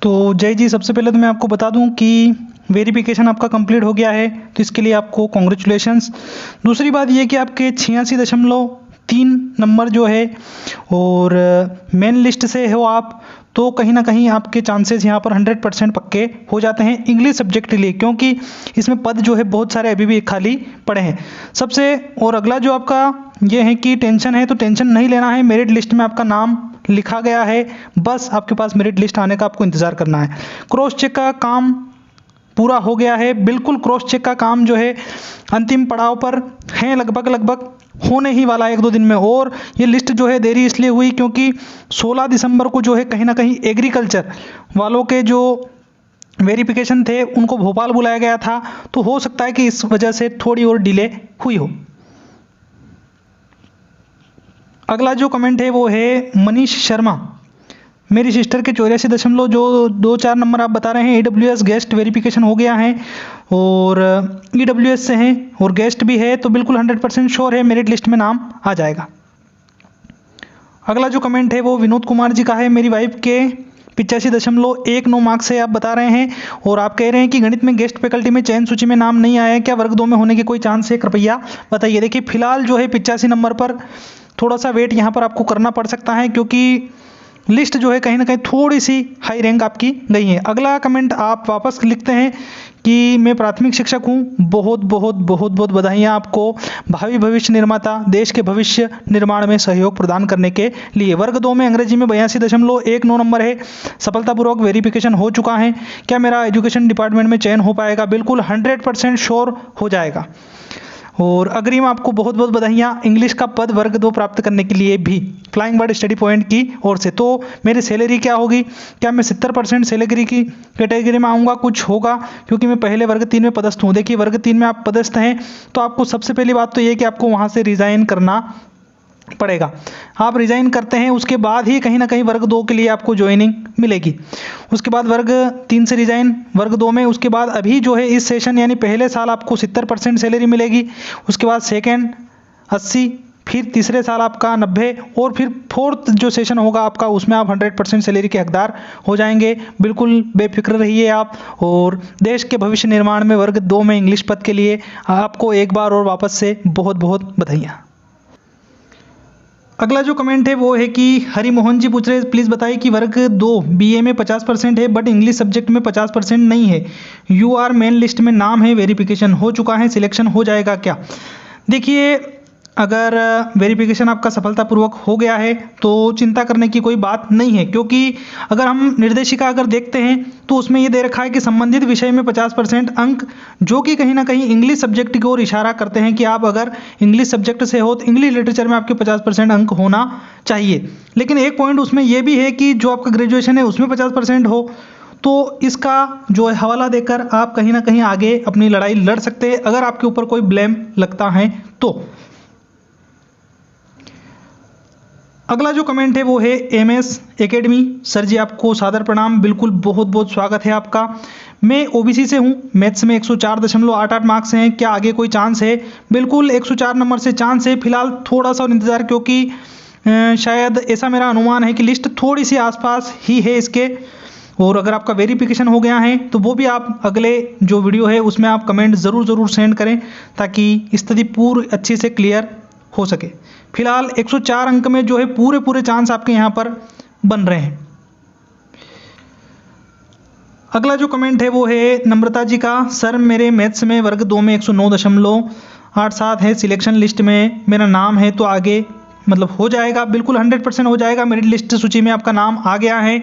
तो जय जी, सबसे पहले तो मैं आपको बता दूं कि वेरिफिकेशन आपका कंप्लीट हो गया है, तो इसके लिए आपको कॉन्ग्रेचुलेशंस। दूसरी बात ये कि आपके 86.3 नंबर जो है और मेन लिस्ट से हो आप, तो कहीं ना कहीं आपके चांसेस यहाँ पर 100% पक्के हो जाते हैं इंग्लिश सब्जेक्ट के लिए, क्योंकि इसमें पद जो है बहुत सारे अभी भी खाली पड़े हैं सबसे। और अगला जो आपका ये है कि टेंशन है, तो टेंशन नहीं लेना है। मेरिट लिस्ट में आपका नाम लिखा गया है, बस आपके पास मेरिट लिस्ट आने का आपको इंतज़ार करना है। क्रॉस चेक का काम पूरा हो गया है, बिल्कुल क्रॉस चेक का काम जो है अंतिम पड़ाव पर है, लगभग होने ही वाला है 1-2 दिन में। और ये लिस्ट जो है देरी इसलिए हुई क्योंकि 16 दिसंबर को जो है कहीं ना कहीं एग्रीकल्चर वालों के जो वेरिफिकेशन थे उनको भोपाल बुलाया गया था, तो हो सकता है कि इस वजह से थोड़ी और डिले हुई हो। अगला जो कमेंट है वो है मनीष शर्मा, मेरी सिस्टर के 84.24 नंबर आप बता रहे हैं। EWS गेस्ट वेरिफिकेशन हो गया है और EWS से हैं और गेस्ट भी है, तो बिल्कुल 100% श्योर है मेरिट लिस्ट में नाम आ जाएगा। अगला जो कमेंट है वो विनोद कुमार जी का है, मेरी वाइफ के 85.19 मार्क्स से आप बता रहे हैं और आप कह रहे हैं कि गणित में गेस्ट फैकल्टी में चयन सूची में नाम नहीं आया है, क्या वर्ग 2 में होने की कोई चांस है, कृपया बताइए। देखिए फिलहाल जो है 85 नंबर पर थोड़ा सा वेट यहाँ पर आपको करना पड़ सकता है, क्योंकि लिस्ट जो है कहीं ना कहीं थोड़ी सी हाई रैंक आपकी गई है। अगला कमेंट आप वापस लिखते हैं कि मैं प्राथमिक शिक्षक हूँ, बहुत बधाइयाँ आपको भावी भविष्य निर्माता देश के भविष्य निर्माण में सहयोग प्रदान करने के लिए। वर्ग 2 में अंग्रेजी में 82.19 नंबर है, सफलतापूर्वक वेरिफिकेशन हो चुका है। क्या मेरा एजुकेशन डिपार्टमेंट में चयन हो पाएगा? बिल्कुल 100% श्योर हो जाएगा। और अग्रिम आपको बहुत बधाइयाँ इंग्लिश का पद वर्ग 2 प्राप्त करने के लिए भी फ्लाइंग बर्ड स्टडी पॉइंट की ओर से। तो मेरी सैलरी क्या होगी? क्या मैं 70% सैलरी की कैटेगरी में आऊँगा? कुछ होगा, क्योंकि मैं पहले वर्ग 3 में पदस्थ हूँ। देखिए वर्ग 3 में आप पदस्थ हैं, तो आपको सबसे पहली बात तो ये कि आपको वहाँ से रिज़ाइन करना पड़ेगा। आप रिज़ाइन करते हैं, उसके बाद ही कहीं ना कहीं वर्ग 2 के लिए आपको ज्वाइनिंग मिलेगी। उसके बाद वर्ग 3 से रिज़ाइन वर्ग 2 में, उसके बाद अभी जो है इस सेशन यानी पहले साल आपको 70% सैलरी मिलेगी, उसके बाद सेकेंड 80, फिर तीसरे साल आपका 90 और फिर फोर्थ जो सेशन होगा आपका उसमें आप 100% सैलरी के हकदार हो जाएंगे। बिल्कुल बेफिक्र रहिए आप। और देश के भविष्य निर्माण में वर्ग 2 में इंग्लिश पद के लिए आपको एक बार और वापस से बहुत बधाइयाँ। अगला जो कमेंट है वो है कि हरिमोहन जी पूछ रहे प्लीज़ बताइए कि वर्ग 2 BA में 50% है बट इंग्लिश सब्जेक्ट में 50% नहीं है। UR मेन लिस्ट में नाम है, वेरिफिकेशन हो चुका है, सिलेक्शन हो जाएगा क्या? देखिए अगर वेरिफिकेशन आपका सफलतापूर्वक हो गया है तो चिंता करने की कोई बात नहीं है, क्योंकि अगर हम निर्देशिका अगर देखते हैं तो उसमें ये दे रखा है कि संबंधित विषय में 50% अंक, जो कि कहीं ना कहीं इंग्लिश सब्जेक्ट की ओर इशारा करते हैं कि आप अगर इंग्लिश सब्जेक्ट से हो तो इंग्लिश लिटरेचर में आपके 50% अंक होना चाहिए। लेकिन एक पॉइंट उसमें यह भी है कि जो आपका ग्रेजुएशन है उसमें 50% हो, तो इसका जो है हवाला देकर आप कहीं ना कहीं आगे अपनी लड़ाई लड़ सकते हैं अगर आपके ऊपर कोई ब्लेम लगता है तो। अगला जो कमेंट है वो है MS एकेडमी, सर जी आपको सादर प्रणाम, बिल्कुल बहुत स्वागत है आपका। मैं OBC से हूँ, मैथ्स में 104.88 मार्क्स हैं, क्या आगे कोई चांस है? बिल्कुल 104 नंबर से चांस है, फिलहाल थोड़ा सा और इंतज़ार, क्योंकि शायद ऐसा मेरा अनुमान है कि लिस्ट थोड़ी सी आसपास ही है इसके। और अगर आपका वेरिफिकेशन हो गया है तो वो भी आप अगले जो वीडियो है उसमें आप कमेंट ज़रूर सेंड करें, ताकि स्थिति पूरी अच्छी से क्लियर हो सके। फिलहाल 104 अंक में जो है पूरे चांस आपके यहाँ पर बन रहे हैं। अगला जो कमेंट है वो है नम्रता जी का, सर मेरे मैथ्स में वर्ग 2 में 109.87 है, सिलेक्शन लिस्ट में मेरा नाम है, तो आगे मतलब हो जाएगा? बिल्कुल 100% हो जाएगा। मेरिट लिस्ट सूची में आपका नाम आ गया है,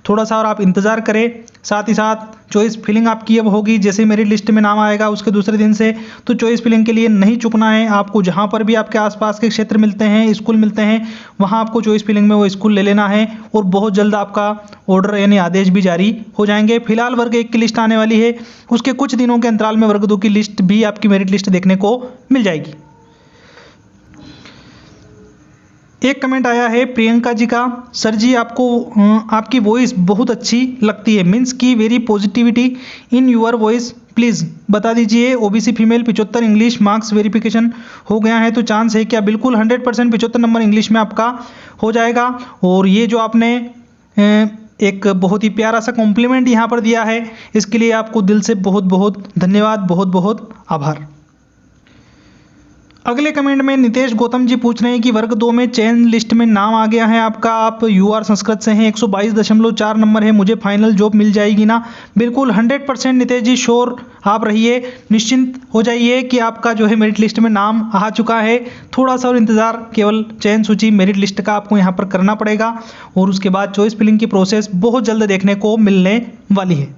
थोड़ा सा और आप इंतज़ार करें। साथ ही साथ चॉइस फिलिंग आपकी अब होगी, जैसे मेरिट लिस्ट में नाम आएगा उसके दूसरे दिन से, तो चॉइस फिलिंग के लिए नहीं चुकना है आपको। जहां पर भी आपके आसपास के क्षेत्र मिलते हैं, स्कूल मिलते हैं, वहां आपको चॉइस फिलिंग में वो स्कूल ले लेना है और बहुत जल्द आपका ऑर्डर यानी आदेश भी जारी हो जाएंगे। फिलहाल वर्ग 1 की लिस्ट आने वाली है, उसके कुछ दिनों के अंतराल में वर्ग 2 की लिस्ट भी आपकी मेरिट लिस्ट देखने को मिल जाएगी। एक कमेंट आया है प्रियंका जी का, सर जी आपको आपकी वॉइस बहुत अच्छी लगती है, मीन्स की very positivity in your voice, please बता दीजिए। OBC female 75 English marks verification हो गया है, तो चांस है क्या? बिल्कुल 100% 75 नंबर इंग्लिश में आपका हो जाएगा। और ये जो आपने एक बहुत ही प्यारा सा कॉम्प्लीमेंट यहाँ पर दिया है। इसके लिए आपको दिल से बहुत बहुत धन्यवाद, बहुत बहुत आभार। अगले कमेंट में नितेश गौतम जी पूछ रहे हैं कि वर्ग 2 में चयन लिस्ट में नाम आ गया है आपका, आप यूआर संस्कृत से हैं, 122.4 नंबर है, मुझे फाइनल जॉब मिल जाएगी ना? बिल्कुल 100% नितेश जी श्योर आप रहिए, निश्चिंत हो जाइए कि आपका जो है मेरिट लिस्ट में नाम आ चुका है। थोड़ा सा और इंतज़ार केवल चयन सूची मेरिट लिस्ट का आपको यहाँ पर करना पड़ेगा और उसके बाद चॉइस फिलिंग की प्रोसेस बहुत जल्द देखने को मिलने वाली है।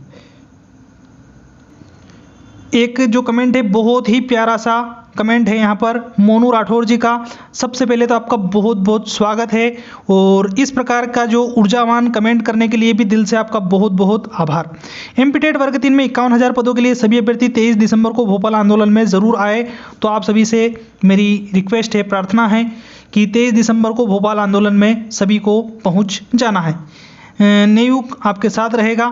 एक जो कमेंट है बहुत ही प्यारा सा कमेंट है यहाँ पर मोनू राठौर जी का। सबसे पहले तो आपका बहुत बहुत स्वागत है और इस प्रकार का जो ऊर्जावान कमेंट करने के लिए भी दिल से आपका बहुत बहुत आभार। एमपीटेट वर्ग 3 में 51,000 पदों के लिए सभी अभ्यर्थी 23 दिसंबर को भोपाल आंदोलन में ज़रूर आए। तो आप सभी से मेरी रिक्वेस्ट है, प्रार्थना है कि 23 दिसंबर को भोपाल आंदोलन में सभी को पहुँच जाना है। नेयुग आपके साथ रहेगा।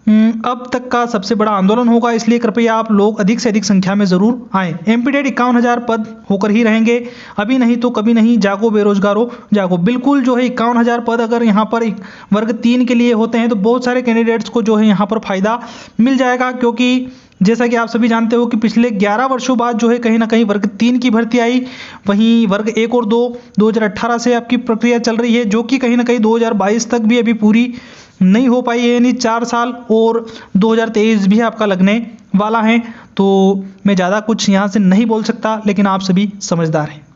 अब तक का सबसे बड़ा आंदोलन होगा, इसलिए कृपया आप लोग अधिक से अधिक संख्या में ज़रूर आएँ। एमपीटेट 51,000 पद होकर ही रहेंगे, अभी नहीं तो कभी नहीं। जागो बेरोजगारों जागो। बिल्कुल जो है 51,000 पद अगर यहाँ पर वर्ग 3 के लिए होते हैं तो बहुत सारे कैंडिडेट्स को जो है यहाँ पर फ़ायदा मिल जाएगा, क्योंकि जैसा कि आप सभी जानते हो कि पिछले 11 वर्षों बाद जो है कहीं ना कहीं वर्ग 3 की भर्ती आई। वहीं वर्ग 1 और 2 2018 से आपकी प्रक्रिया चल रही है, जो कि कहीं ना कहीं 2022 तक भी अभी पूरी नहीं हो पाई है, यानी 4 साल, और 2023 भी आपका लगने वाला है। तो मैं ज़्यादा कुछ यहाँ से नहीं बोल सकता, लेकिन आप सभी समझदार हैं।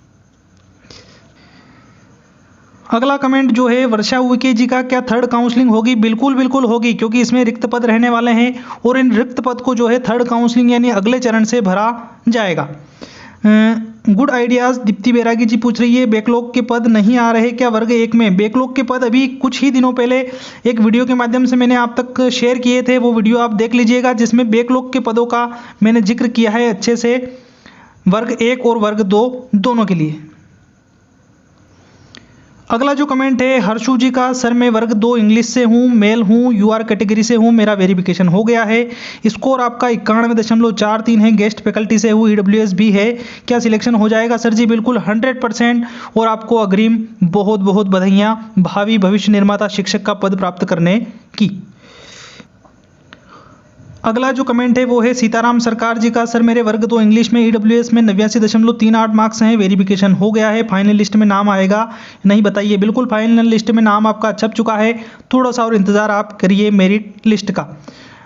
अगला कमेंट जो है वर्षा उइके जी का, क्या थर्ड काउंसलिंग होगी? बिल्कुल बिल्कुल होगी, क्योंकि इसमें रिक्त पद रहने वाले हैं और इन रिक्त पद को जो है थर्ड काउंसलिंग यानी अगले चरण से भरा जाएगा। गुड आइडियाज़ दीप्ति बैरागी जी पूछ रही है, बैकलॉग के पद नहीं आ रहे क्या वर्ग 1 में? बैकलॉग के पद अभी कुछ ही दिनों पहले एक वीडियो के माध्यम से मैंने आप तक शेयर किए थे, वो वीडियो आप देख लीजिएगा, जिसमें बैकलॉग के पदों का मैंने जिक्र किया है अच्छे से, वर्ग 1 और वर्ग 2 दोनों के लिए। अगला जो कमेंट है हर्षू जी का, सर मैं वर्ग 2 इंग्लिश से हूँ, मेल हूँ, यूआर कैटेगरी से हूँ, मेरा वेरिफिकेशन हो गया है, स्कोर आपका 91.43 है, गेस्ट फैकल्टी से हूँ, ईडब्ल्यूएस भी है, क्या सिलेक्शन हो जाएगा? सर जी बिल्कुल 100%, और आपको अग्रिम बहुत बहुत बधाइयाँ भावी भविष्य निर्माता शिक्षक का पद प्राप्त करने की। अगला जो कमेंट है वो है सीताराम सरकार जी का, सर मेरे वर्ग 2 इंग्लिश में ईडब्ल्यूएस में 89.38 मार्क्स हैं, वेरिफिकेशन हो गया है, फाइनल लिस्ट में नाम आएगा नहीं बताइए? बिल्कुल फाइनल लिस्ट में नाम आपका छप चुका है, थोड़ा सा और इंतज़ार आप करिए मेरिट लिस्ट का।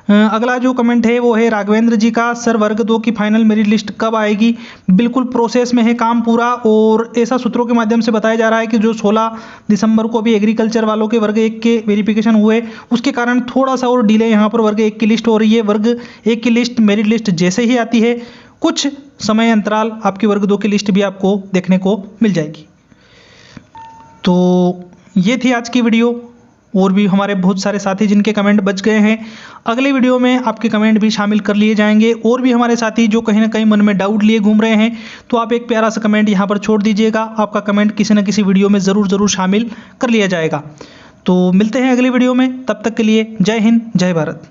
अगला जो कमेंट है वो है राघवेंद्र जी का, सर वर्ग 2 की फाइनल मेरिट लिस्ट कब आएगी? बिल्कुल प्रोसेस में है काम पूरा, और ऐसा सूत्रों के माध्यम से बताया जा रहा है कि जो 16 दिसंबर को भी एग्रीकल्चर वालों के वर्ग 1 के वेरिफिकेशन हुए, उसके कारण थोड़ा सा और डिले यहाँ पर वर्ग 1 की लिस्ट हो रही है। वर्ग 1 की लिस्ट मेरिट लिस्ट जैसे ही आती है, कुछ समय अंतराल आपकी वर्ग 2 की लिस्ट भी आपको देखने को मिल जाएगी। तो ये थी आज की वीडियो, और भी हमारे बहुत सारे साथी जिनके कमेंट बच गए हैं, अगले वीडियो में आपके कमेंट भी शामिल कर लिए जाएंगे। और भी हमारे साथी जो कहीं ना कहीं मन में डाउट लिए घूम रहे हैं, तो आप एक प्यारा सा कमेंट यहाँ पर छोड़ दीजिएगा, आपका कमेंट किसी न किसी वीडियो में ज़रूर शामिल कर लिया जाएगा। तो मिलते हैं अगली वीडियो में, तब तक के लिए जय हिंद, जय भारत।